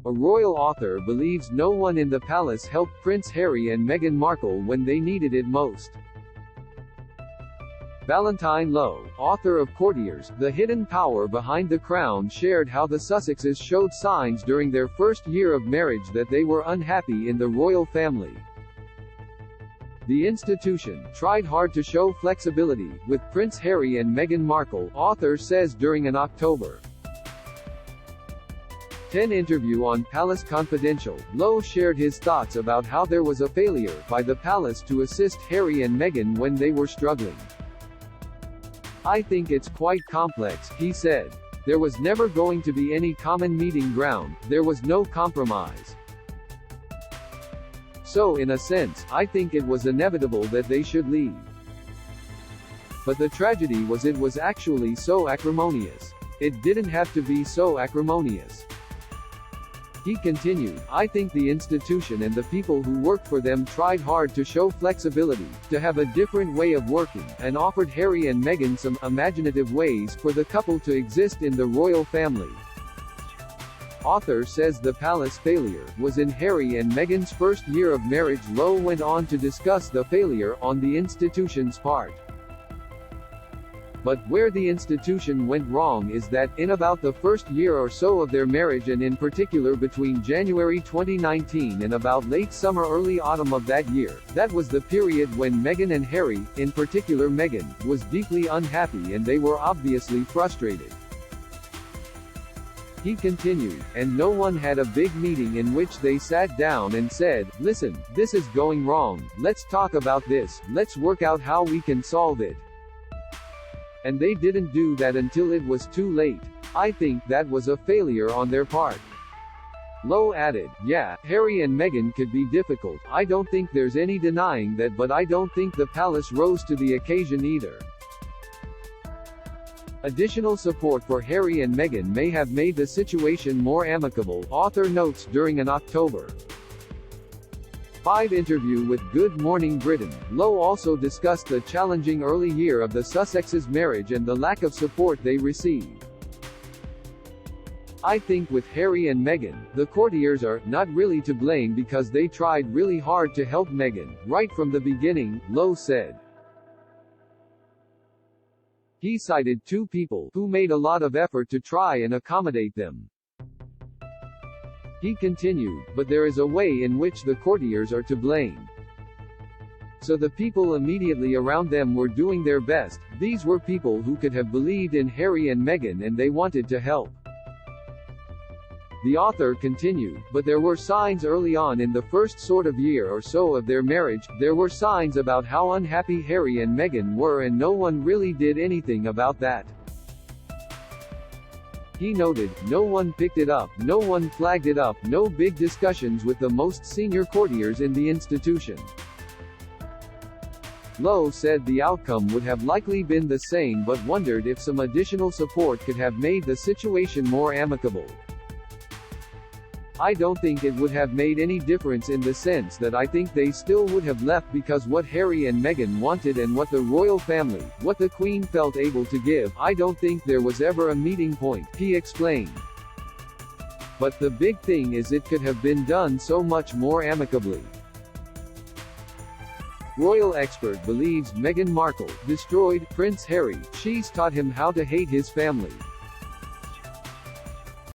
A royal author believes no one in the palace helped Prince Harry and Meghan Markle when they needed it most. Valentine Low, author of Courtiers, The Hidden Power Behind the Crown, shared how the Sussexes showed signs during their first year of marriage that they were unhappy in the royal family. The institution tried hard to show flexibility with Prince Harry and Meghan Markle, author says during an October 10 interview on Palace Confidential. Low shared his thoughts about how there was a failure by the palace to assist Harry and Meghan when they were struggling. "I think it's quite complex," he said. "There was never going to be any common meeting ground, there was no compromise. So in a sense, I think it was inevitable that they should leave. But the tragedy was it was actually so acrimonious. It didn't have to be so acrimonious." He continued, "I think the institution and the people who worked for them tried hard to show flexibility, to have a different way of working, and offered Harry and Meghan some imaginative ways for the couple to exist in the royal family." Author says the palace failure was in Harry and Meghan's first year of marriage. Low went on to discuss the failure on the institution's part. But where the institution went wrong is that, in about the first year or so of their marriage, and in particular between January 2019 and about late summer early autumn of that year, that was the period when Meghan and Harry, in particular Meghan, was deeply unhappy and they were obviously frustrated. He continued, "And no one had a big meeting in which they sat down and said, 'Listen, this is going wrong, let's talk about this, let's work out how we can solve it.' And they didn't do that until it was too late. I think that was a failure on their part." Low added, "Yeah, Harry and Meghan could be difficult, I don't think there's any denying that, but I don't think the palace rose to the occasion either." Additional support for Harry and Meghan may have made the situation more amicable, author notes during an October 5 interview with Good Morning Britain. Low also discussed the challenging early year of the Sussexes' marriage and the lack of support they received. "I think with Harry and Meghan, the courtiers are not really to blame because they tried really hard to help Meghan, right from the beginning," Low said. He cited two people who made a lot of effort to try and accommodate them. He continued, "But there is a way in which the courtiers are to blame. So the people immediately around them were doing their best, these were people who could have believed in Harry and Meghan and they wanted to help." The author continued, "But there were signs early on in the first sort of year or so of their marriage, there were signs about how unhappy Harry and Meghan were and no one really did anything about that." He noted, "No one picked it up, no one flagged it up, no big discussions with the most senior courtiers in the institution." Low said the outcome would have likely been the same but wondered if some additional support could have made the situation more amicable. "I don't think it would have made any difference in the sense that I think they still would have left because what Harry and Meghan wanted and what the royal family, what the Queen felt able to give, I don't think there was ever a meeting point," he explained. "But the big thing is it could have been done so much more amicably." Royal expert believes Meghan Markle destroyed Prince Harry. She's taught him how to hate his family.